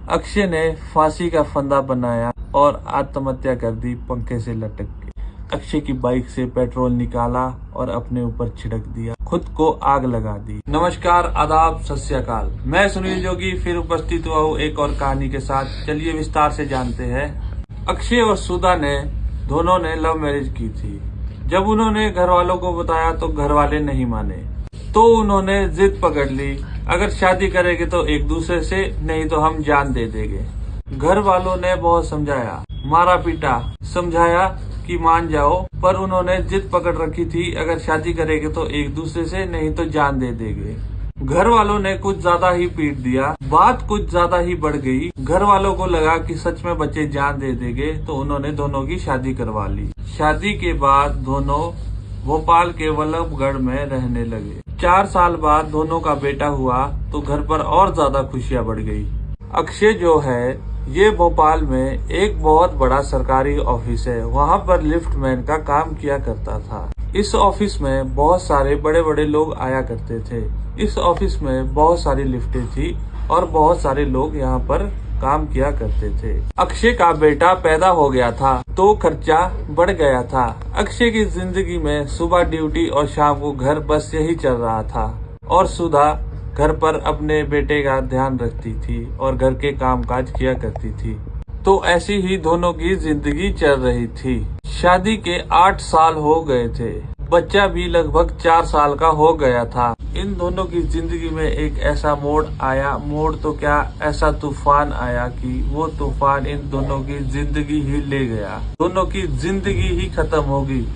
अक्षय ने फांसी का फंदा बनाया और आत्महत्या कर दी पंखे से लटक के। अक्षय की बाइक से पेट्रोल निकाला और अपने ऊपर छिड़क दिया, खुद को आग लगा दी। नमस्कार, आदाब, सत श्री अकाल। मैं सुनील जोगी फिर उपस्थित हुआ हूँ एक और कहानी के साथ। चलिए विस्तार से जानते हैं। अक्षय और सुधा दोनों ने लव मैरिज की थी। जब उन्होंने घर वालों को बताया तो घर वाले नहीं माने, तो उन्होंने जिद पकड़ ली, अगर शादी करेंगे तो एक दूसरे से, नहीं तो हम जान दे देंगे। घर वालों ने बहुत समझाया, मारा पीटा, समझाया कि मान जाओ, पर उन्होंने जिद पकड़ रखी थी, अगर शादी करेंगे तो एक दूसरे से, नहीं तो जान दे देंगे। घर वालों ने कुछ ज्यादा ही पीट दिया, बात कुछ ज्यादा ही बढ़ गई। घर वालों को लगा कि सच में बच्चे जान दे देंगे, तो उन्होंने दोनों की शादी करवा ली। शादी के बाद दोनों भोपाल के वल्लभगढ़ में रहने लगे। 4 साल बाद दोनों का बेटा हुआ तो घर पर और ज्यादा खुशियां बढ़ गई। अक्षय जो है ये भोपाल में एक बहुत बड़ा सरकारी ऑफिस है, वहाँ पर लिफ्टमैन का काम किया करता था। इस ऑफिस में बहुत सारे बड़े बड़े लोग आया करते थे। इस ऑफिस में बहुत सारी लिफ्टें थी और बहुत सारे लोग यहाँ पर काम किया करते थे। अक्षय का बेटा पैदा हो गया था तो खर्चा बढ़ गया था। अक्षय की जिंदगी में सुबह ड्यूटी और शाम को घर, बस यही चल रहा था। और सुधा घर पर अपने बेटे का ध्यान रखती थी और घर के कामकाज किया करती थी। तो ऐसी ही दोनों की जिंदगी चल रही थी। शादी के 8 साल हो गए थे, बच्चा भी लगभग 4 साल का हो गया था। इन दोनों की जिंदगी में एक ऐसा मोड़ आया, मोड़ तो क्या, ऐसा तूफान आया कि वो तूफान इन दोनों की जिंदगी ही ले गया। दोनों की जिंदगी ही खत्म हो गई,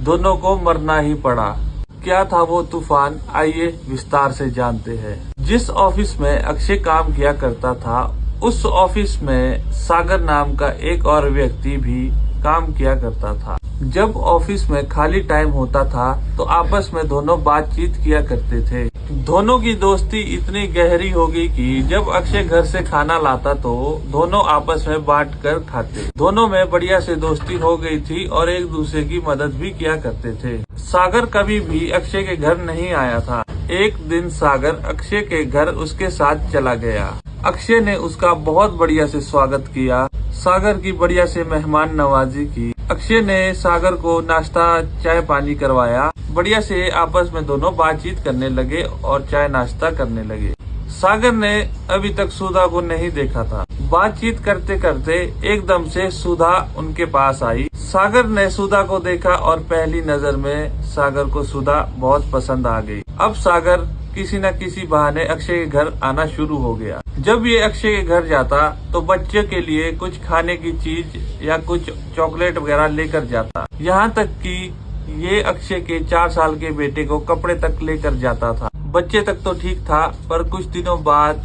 दोनों को मरना ही पड़ा। क्या था वो तूफान, आइए विस्तार से जानते हैं। जिस ऑफिस में अक्षय काम किया करता था, उस ऑफिस में सागर नाम का एक और व्यक्ति भी काम किया करता था। जब ऑफिस में खाली टाइम होता था तो आपस में दोनों बातचीत किया करते थे। दोनों की दोस्ती इतनी गहरी हो गई कि जब अक्षय घर से खाना लाता तो दोनों आपस में बांट कर खाते। दोनों में बढ़िया से दोस्ती हो गई थी और एक दूसरे की मदद भी किया करते थे। सागर कभी भी अक्षय के घर नहीं आया था। एक दिन सागर अक्षय के घर उसके साथ चला गया। अक्षय ने उसका बहुत बढ़िया से स्वागत किया, सागर की बढ़िया से मेहमान नवाजी की। अक्षय ने सागर को नाश्ता चाय पानी करवाया। बढ़िया से आपस में दोनों बातचीत करने लगे और चाय नाश्ता करने लगे। सागर ने अभी तक सुधा को नहीं देखा था। बातचीत करते करते एकदम से सुधा उनके पास आई। सागर ने सुधा को देखा और पहली नजर में सागर को सुधा बहुत पसंद आ गई। अब सागर किसी न किसी बहाने अक्षय के घर आना शुरू हो गया। जब ये अक्षय के घर जाता तो बच्चे के लिए कुछ खाने की चीज या कुछ चॉकलेट वगैरह लेकर जाता। यहाँ तक कि ये अक्षय के 4 साल के बेटे को कपड़े तक लेकर जाता था। बच्चे तक तो ठीक था, पर कुछ दिनों बाद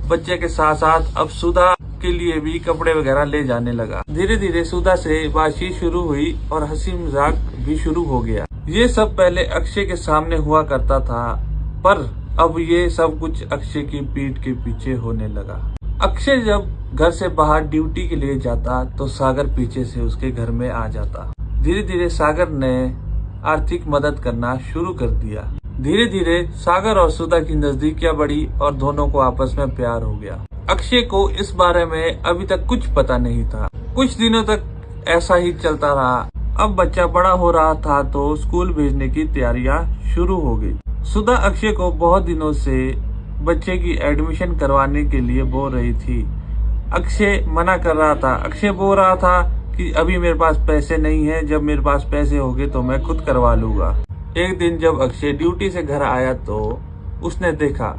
बच्चे के साथ साथ अब सुधा के लिए भी कपड़े वगैरह ले जाने लगा। धीरे धीरे सुधा से बातचीत शुरू हुई और हंसी मजाक भी शुरू हो गया। ये सब पहले अक्षय के सामने हुआ करता था, पर अब ये सब कुछ अक्षय की पीठ के पीछे होने लगा। अक्षय जब घर से बाहर ड्यूटी के लिए जाता तो सागर पीछे से उसके घर में आ जाता। धीरे धीरे सागर ने आर्थिक मदद करना शुरू कर दिया। धीरे धीरे सागर और सुधा की नजदीकियां बढ़ी और दोनों को आपस में प्यार हो गया। अक्षय को इस बारे में अभी तक कुछ पता नहीं था। कुछ दिनों तक ऐसा ही चलता रहा। अब बच्चा बड़ा हो रहा था तो स्कूल भेजने की तैयारियां शुरू हो गई। सुधा अक्षय को बहुत दिनों से बच्चे की एडमिशन करवाने के लिए बोल रही थी। अक्षय मना कर रहा था। अक्षय बोल रहा था कि अभी मेरे पास पैसे नहीं है, जब मेरे पास पैसे होंगे तो मैं खुद करवा लूंगा। एक दिन जब अक्षय ड्यूटी से घर आया तो उसने देखा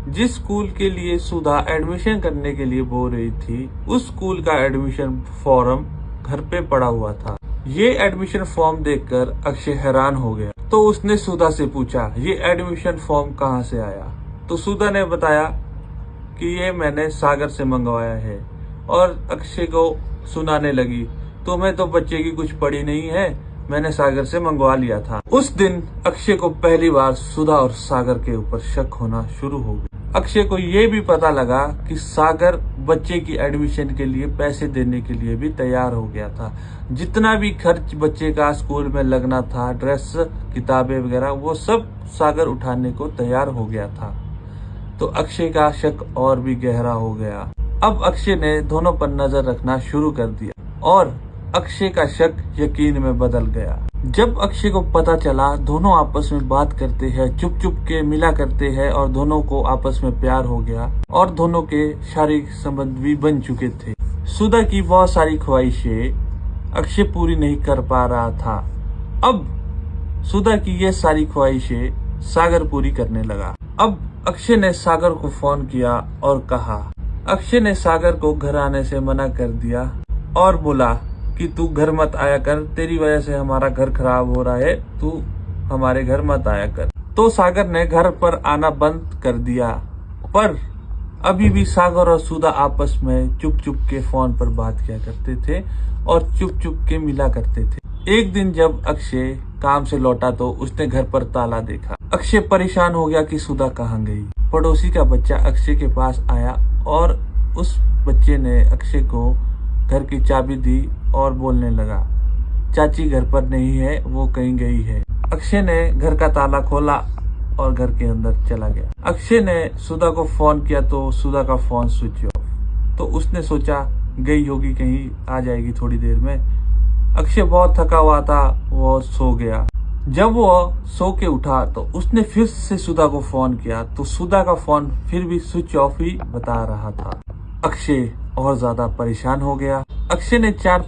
जिस स्कूल के लिए सुधा एडमिशन करने के लिए बोल रही थी, उस स्कूल का एडमिशन फॉर्म घर पे पड़ा हुआ था। ये एडमिशन फॉर्म देखकर अक्षय हैरान हो गया। तो उसने सुधा से पूछा, ये एडमिशन फॉर्म कहाँ से आया? तो सुधा ने बताया कि ये मैंने सागर से मंगवाया है। और अक्षय को सुनाने लगी, तुम्हें तो बच्चे की कुछ पड़ी नहीं है, मैंने सागर से मंगवा लिया था। उस दिन अक्षय को पहली बार सुधा और सागर के ऊपर शक होना शुरू हो गया। अक्षय को ये भी पता लगा कि सागर बच्चे की एडमिशन के लिए पैसे देने के लिए भी तैयार हो गया था। जितना भी खर्च बच्चे का स्कूल में लगना था, ड्रेस, किताबें वगैरह, वो सब सागर उठाने को तैयार हो गया था। तो अक्षय का शक और भी गहरा हो गया। अब अक्षय ने दोनों पर नजर रखना शुरू कर दिया और अक्षय का शक यकीन में बदल गया। जब अक्षय को पता चला दोनों आपस में बात करते हैं, चुप चुप के मिला करते हैं और दोनों को आपस में प्यार हो गया और दोनों के शारीरिक संबंध भी बन चुके थे। सुधा की बहुत सारी ख्वाहिशें अक्षय पूरी नहीं कर पा रहा था। अब सुधा की ये सारी ख्वाहिशें सागर पूरी करने लगा। अब अक्षय ने सागर को फोन किया और कहा। अक्षय ने सागर को घर आने से मना कर दिया और बोला कि तू घर मत आया कर, तेरी वजह से हमारा घर खराब हो रहा है, तू हमारे घर मत आया कर। तो सागर ने घर पर आना बंद कर दिया, पर अभी भी सागर और सुधा आपस में चुप चुप के फोन पर बात किया करते थे और चुप चुप के मिला करते थे। एक दिन जब अक्षय काम से लौटा तो उसने घर पर ताला देखा। अक्षय परेशान हो गया कि सुधा कहाँ गई। पड़ोसी का बच्चा अक्षय के पास आया और उस बच्चे ने अक्षय को घर की चाबी दी और बोलने लगा, चाची घर पर नहीं है, वो कहीं गई है। अक्षय ने घर का ताला खोला और घर के अंदर चला गया। अक्षय ने सुधा को फोन किया तो सुधा का फोन स्विच ऑफ। तो उसने सोचा गई होगी, कहीं आ जाएगी थोड़ी देर में। अक्षय बहुत थका हुआ था, वो सो गया। जब वो सो के उठा तो उसने फिर से सुधा को फोन किया तो सुधा का फोन फिर भी स्विच ऑफ ही बता रहा था। अक्षय और ज्यादा परेशान हो गया। अक्षय ने चार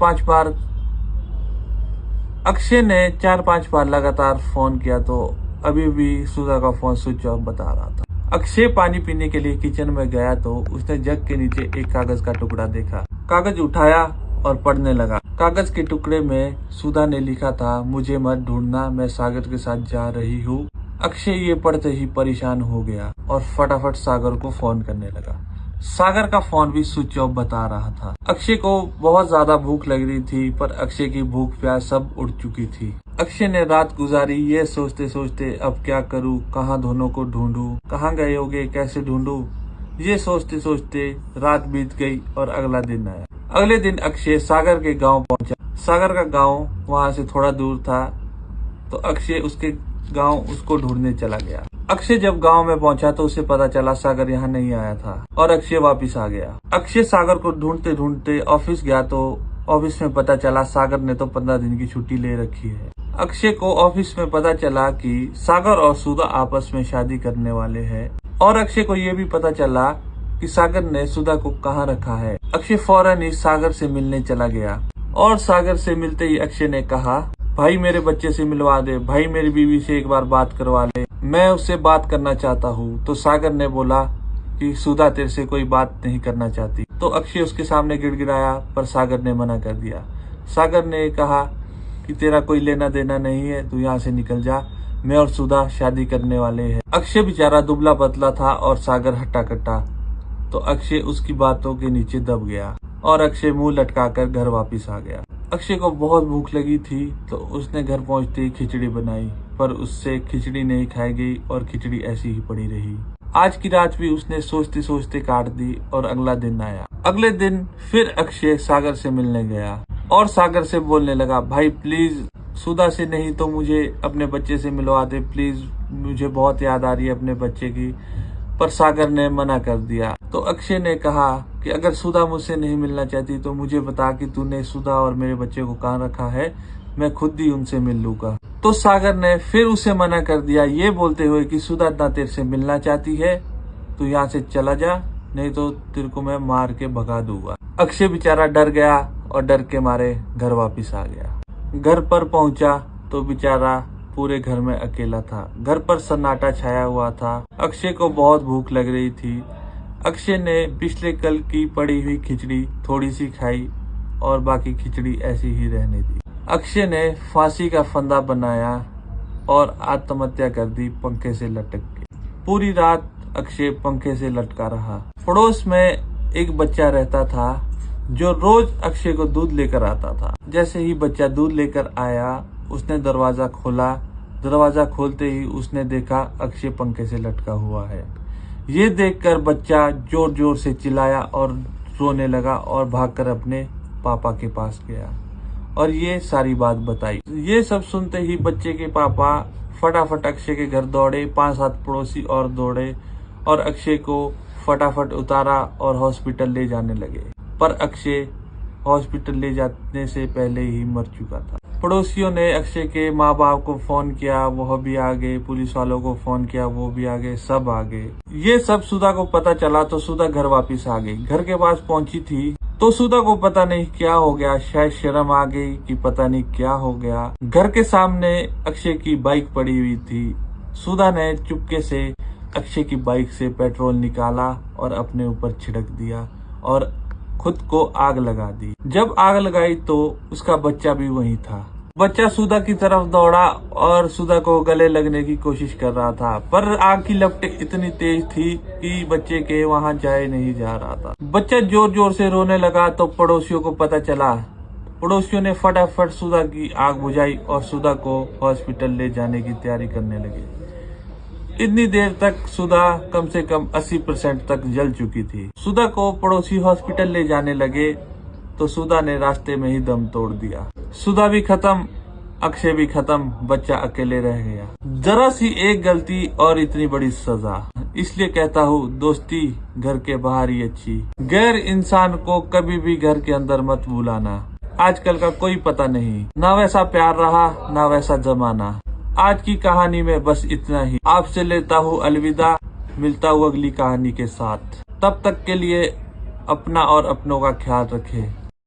पांच बार लगातार फोन किया तो अभी भी सुधा का फोन स्विच ऑफ बता रहा था। अक्षय पानी पीने के लिए किचन में गया तो उसने जग के नीचे एक कागज का टुकड़ा देखा। कागज उठाया और पढ़ने लगा। कागज के टुकड़े में सुधा ने लिखा था, मुझे मत ढूंढना, मैं सागर के साथ जा रही हूँ। अक्षय ये पढ़ते ही परेशान हो गया और फटाफट सागर को फोन करने लगा। सागर का फोन भी स्विच ऑफ बता रहा था। अक्षय को बहुत ज्यादा भूख लग रही थी, पर अक्षय की भूख प्यास सब उड़ चुकी थी। अक्षय ने रात गुजारी ये सोचते सोचते, अब क्या करूँ, कहाँ दोनों को ढूंढूं, कहाँ गए होंगे, कैसे ढूंढूं। ये सोचते सोचते रात बीत गई और अगला दिन आया। अगले दिन अक्षय सागर के गांव पहुंचा। सागर का गांव वहां से थोड़ा दूर था तो अक्षय उसके गांव उसको ढूंढने चला गया। अक्षय जब गांव में पहुंचा तो उसे पता चला सागर यहाँ नहीं आया था और अक्षय वापस आ गया। अक्षय सागर को ढूंढते ढूंढते ऑफिस गया तो ऑफिस में पता चला सागर ने तो 15 दिन की छुट्टी ले रखी है। अक्षय को ऑफिस में पता चला कि सागर और सुधा आपस में शादी करने वाले हैं और अक्षय को ये भी पता चला कि सागर ने सुधा को कहाँ रखा है। अक्षय फौरन ही सागर से मिलने चला गया और सागर से मिलते ही अक्षय ने कहा, भाई मेरे बच्चे से मिलवा दे, भाई मेरी बीवी से एक बार बात करवा ले, मैं उससे बात करना चाहता हूँ। तो सागर ने बोला कि सुधा तेरे से कोई बात नहीं करना चाहती। तो अक्षय उसके सामने गिड़गिड़ाया पर सागर ने मना कर दिया। सागर ने कहा कि तेरा कोई लेना देना नहीं है, तू यहाँ से निकल जा, मैं और सुधा शादी करने वाले हैं। अक्षय बेचारा दुबला पतला था और सागर हट्टा कट्टा, तो अक्षय उसकी बातों के नीचे दब गया और अक्षय मुंह लटकाकर घर वापस आ गया। अक्षय को बहुत भूख लगी थी तो उसने घर पहुंचते ही खिचड़ी बनाई, पर उससे खिचड़ी नहीं खाई गई और खिचड़ी ऐसी ही पड़ी रही। आज की रात भी उसने सोचते सोचते काट दी और अगला दिन आया। अगले दिन फिर अक्षय सागर से मिलने गया और सागर से बोलने लगा, भाई प्लीज सुधा से नहीं तो मुझे अपने बच्चे से मिलवा दे, प्लीज मुझे बहुत याद आ रही है अपने बच्चे की। पर सागर ने मना कर दिया। तो अक्षय ने कहा कि अगर सुधा मुझसे नहीं मिलना चाहती तो मुझे बता कि तूने सुधा और मेरे बच्चे को कहाँ रखा है, मैं खुद ही उनसे मिल लूंगा। तो सागर ने फिर उसे मना कर दिया, ये बोलते हुए कि सुधा ना तेरे से मिलना चाहती है, तू यहाँ से चला जा, नहीं तो तेरे को मैं मार के भगा दूंगा। अक्षय बेचारा डर गया और डर के मारे घर वापिस आ गया। घर पर पहुंचा तो बेचारा पूरे घर में अकेला था। घर पर सन्नाटा छाया हुआ था। अक्षय को बहुत भूख लग रही थी। अक्षय ने पिछले कल की पड़ी हुई खिचड़ी थोड़ी सी खाई और बाकी खिचड़ी ऐसी ही रहने दी। अक्षय ने फांसी का फंदा बनाया और आत्महत्या कर दी पंखे से लटक के। पूरी रात अक्षय पंखे से लटका रहा। पड़ोस में एक बच्चा रहता था जो रोज अक्षय को दूध लेकर आता था। जैसे ही बच्चा दूध लेकर आया उसने दरवाजा खोला। दरवाजा खोलते ही उसने देखा अक्षय पंखे से लटका हुआ है। ये देखकर बच्चा जोर जोर से चिल्लाया और रोने लगा और भागकर अपने पापा के पास गया और ये सारी बात बताई। ये सब सुनते ही बच्चे के पापा फटाफट अक्षय के घर दौड़े। 5-7 पड़ोसी और दौड़े और अक्षय को फटाफट उतारा और हॉस्पिटल ले जाने लगे, पर अक्षय हॉस्पिटल ले जाने से पहले ही मर चुका था। पड़ोसियों ने अक्षय के माँ बाप को फोन किया, वह भी आ गए। पुलिस वालों को फोन किया, वो भी आ गए, सब आ गए। ये सब सुधा को पता चला तो सुधा घर वापस आ गई। घर के पास पहुंची थी तो सुधा को पता नहीं क्या हो गया, शायद शर्म आ गई कि पता नहीं क्या हो गया। घर के सामने अक्षय की बाइक पड़ी हुई थी। सुधा ने चुपके से अक्षय की बाइक से पेट्रोल निकाला और अपने ऊपर छिड़क दिया और खुद को आग लगा दी। जब आग लगाई तो उसका बच्चा भी वहीं था। बच्चा सुधा की तरफ दौड़ा और सुधा को गले लगने की कोशिश कर रहा था, पर आग की लपटें इतनी तेज थी कि बच्चे के वहां जाए नहीं जा रहा था। बच्चा जोर जोर से रोने लगा तो पड़ोसियों को पता चला। पड़ोसियों ने फटाफट सुधा की आग बुझाई और सुधा को हॉस्पिटल ले जाने की तैयारी करने लगे। इतनी देर तक सुधा कम से कम 80% तक जल चुकी थी। सुधा को पड़ोसी हॉस्पिटल ले जाने लगे तो सुधा ने रास्ते में ही दम तोड़ दिया। सुधा भी खत्म, अक्षय भी खत्म, बच्चा अकेले रह गया। जरा सी एक गलती और इतनी बड़ी सजा। इसलिए कहता हूँ, दोस्ती घर के बाहर ही अच्छी। गैर इंसान को कभी भी घर के अंदर मत बुलाना। आजकल का कोई पता नहीं, ना वैसा प्यार रहा ना वैसा जमाना। आज की कहानी में बस इतना ही। आपसे लेता हूँ अलविदा, मिलता हूँ अगली कहानी के साथ। तब तक के लिए अपना और अपनों का ख्याल रखें।